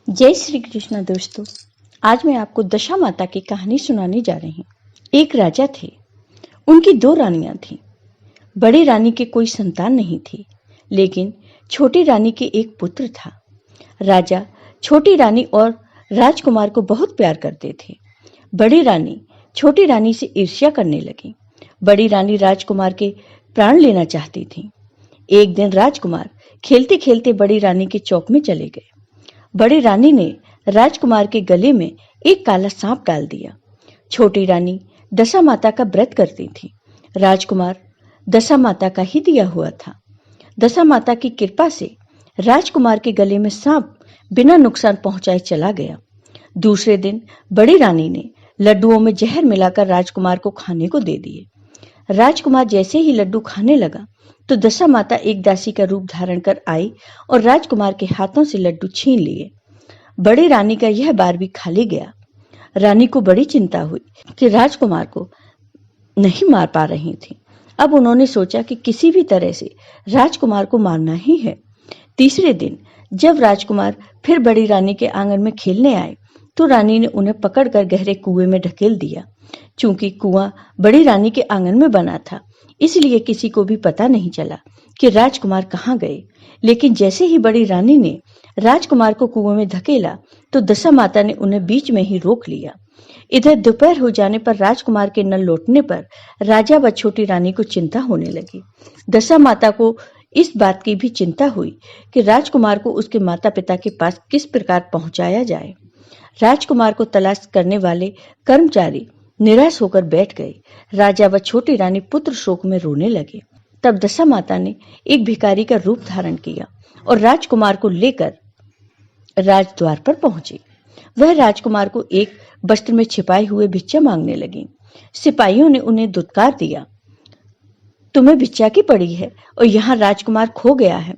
जय श्री कृष्ण दोस्तों। आज मैं आपको दशा माता की कहानी सुनाने जा रही हूँ। एक राजा थे, उनकी दो रानियां थीं। बड़ी रानी के कोई संतान नहीं थी, लेकिन छोटी रानी के एक पुत्र था। राजा छोटी रानी और राजकुमार को बहुत प्यार करते थे। बड़ी रानी छोटी रानी से ईर्ष्या करने लगी। बड़ी रानी राजकुमार के प्राण लेना चाहती थी। एक दिन राजकुमार खेलते खेलते बड़ी रानी के चौक में चले गए। बड़ी रानी ने राजकुमार के गले में एक काला सांप डाल दिया। छोटी रानी दशा माता का व्रत करती थी। राजकुमार दशा माता का ही दिया हुआ था। दशा माता की कृपा से राजकुमार के गले में सांप बिना नुकसान पहुंचाए चला गया। दूसरे दिन बड़ी रानी ने लड्डुओं में जहर मिलाकर राजकुमार को खाने को दे दिए। राजकुमार जैसे ही लड्डू खाने लगा तो दशा माता एक दासी का रूप धारण कर आई और राजकुमार के हाथों से लड्डू छीन लिए। बड़ी रानी का यह बार भी खाली गया। रानी को बड़ी चिंता हुई कि राजकुमार को नहीं मार पा रही थी। अब उन्होंने सोचा कि किसी भी तरह से राजकुमार को मारना ही है। तीसरे दिन जब राजकुमार फिर बड़ी रानी के आंगन में खेलने आए तो रानी ने उन्हें पकड़कर गहरे कुएं में ढकेल दिया। चूंकि कुआं बड़ी रानी के आंगन में बना था, इसलिए किसी को भी पता नहीं चला कि राजकुमार कहाँ गए। लेकिन जैसे ही बड़ी रानी ने राजकुमार को कुएं में धकेला तो दशा माता ने उन्हें बीच में ही रोक लिया। इधर दोपहर हो जाने पर राजकुमार के न लौटने पर राजा व छोटी रानी को चिंता होने लगी। दशा माता को इस बात की भी चिंता हुई कि राजकुमार को उसके माता पिता के पास किस प्रकार पहुंचाया जाए। राजकुमार को तलाश करने वाले कर्मचारी निराश होकर बैठ गए। राजा व छोटी रानी पुत्र शोक में रोने लगे। तब दशा माता ने एक भिखारी का रूप धारण किया और राजकुमार को लेकर राजद्वार पर पहुंची। वह राजकुमार को एक वस्त्र में छिपाए हुए भिक्षा मांगने लगी। सिपाहियों ने उन्हें दुत्कार दिया, तुम्हें भिक्षा की पड़ी है और यहाँ राजकुमार खो गया है।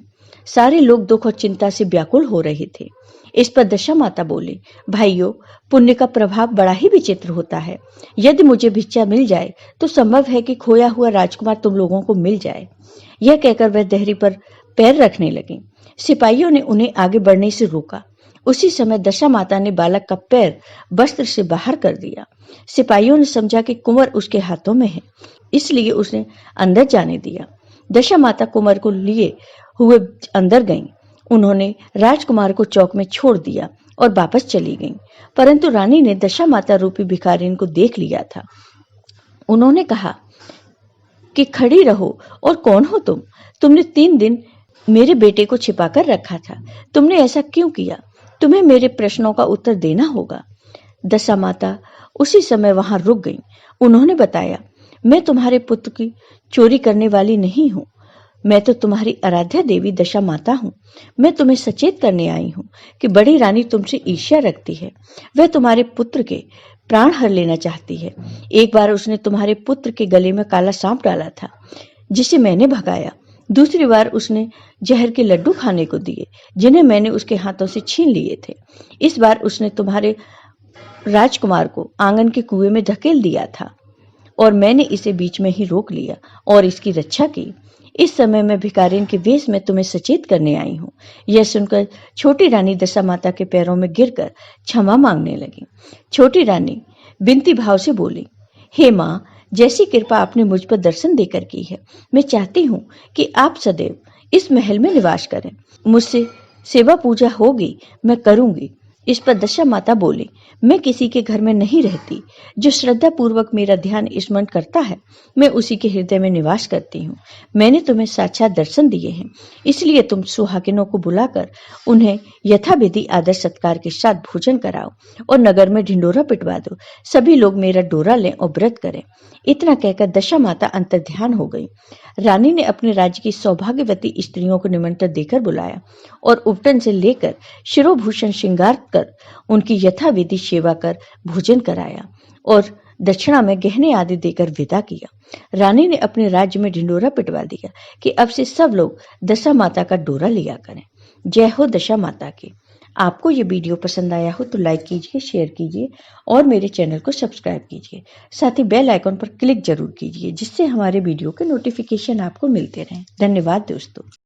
सारे लोग दुख और चिंता से व्याकुल हो रहे थे। इस पर दशा माता बोले, भाइयों, पुण्य का प्रभाव बड़ा ही विचित्र होता है। यदि मुझे भिक्षा मिल जाए तो संभव है कि खोया हुआ राजकुमार तुम लोगों को मिल जाए। यह कहकर वह देहरी पर पैर रखने लगी। सिपाहियों ने उन्हें आगे बढ़ने से रोका। उसी समय दशा माता ने बालक का पैर वस्त्र से बाहर कर दिया। सिपाहियों ने समझा कि कुंवर उसके हाथों में है, इसलिए उसने अंदर जाने दिया। दशा माता कुंवर को लिए हुए अंदर गईं। उन्होंने राजकुमार को चौक में छोड़ दिया और वापस चली गईं। परंतु रानी ने दशा माता रूपी भिखारिन को देख लिया था। उन्होंने कहा कि खड़ी रहो, और कौन हो तुम? तुमने 3 दिन मेरे बेटे को छिपाकर रखा था। तुमने ऐसा क्यों किया? तुम्हें मेरे प्रश्नों का उत्तर देना होगा। दशा माता उसी समय वहां रुक गईं। उन्होंने बताया, मैं तुम्हारे पुत्र की चोरी करने वाली नहीं हूं। मैं तो तुम्हारी आराध्या देवी दशा माता हूं। मैं तुम्हें सचेत करने आई हूं कि बड़ी रानी तुमसे ईर्ष्या रखती है। वह तुम्हारे पुत्र के प्राण हर लेना चाहती है। एक बार उसने तुम्हारे पुत्र के गले में काला सांप डाला था, जिसे मैंने भगाया। दूसरी बार उसने जहर के लड्डू खाने को दिए, जिन्हें मैंने उसके हाथों से छीन लिए थे। इस बार उसने तुम्हारे राजकुमार को आंगन के कुएं में धकेल दिया था और मैंने इसे बीच में ही रोक लिया और इसकी रक्षा की। इस समय मैं भिखारिन के वेश में तुम्हें सचेत करने आई हूं। यह सुनकर छोटी रानी दशा माता के पैरों में गिरकर क्षमा मांगने लगी। छोटी रानी विनती भाव से बोली, हे माँ, जैसी कृपा आपने मुझ पर दर्शन देकर की है, मैं चाहती हूँ कि आप सदैव इस महल में निवास करें। मुझसे सेवा पूजा होगी, मैं करूंगी। इस पर दशा माता बोली, मैं किसी के घर में नहीं रहती। जो श्रद्धा पूर्वक मेरा ध्यान स्मरण करता है, मैं उसी के हृदय में निवास करती हूँ। मैंने तुम्हें साक्षात दर्शन दिए हैं, इसलिए तुम सुहागिनों को बुलाकर उन्हें यथाविधि आदर सत्कार के साथ भोजन कराओ और नगर में ढिंडोरा पिटवा दो। सभी लोग मेरा डोरा लें और व्रत करें। इतना कहकर दशा माता अंतर्ध्यान हो गई। रानी ने अपने राज्य की सौभाग्यवती स्त्रियों को निमंत्रण देकर बुलाया और उपटन से लेकर शिरोभूषण श्रृंगार कर उनकी यथाविधि सेवा कर भोजन कराया और दक्षिणा में गहने आदि देकर विदा किया। रानी ने अपने राज्य में ढिंडोरा पिटवा दिया कि अब से सब लोग दशा माता का डोरा लिया करें। जय हो दशा माता की। आपको ये वीडियो पसंद आया हो तो लाइक कीजिए, शेयर कीजिए और मेरे चैनल को सब्सक्राइब कीजिए। साथ ही बेल आइकन पर क्लिक जरूर कीजिए, जिससे हमारे वीडियो के नोटिफिकेशन आपको मिलते रहें। धन्यवाद दोस्तों।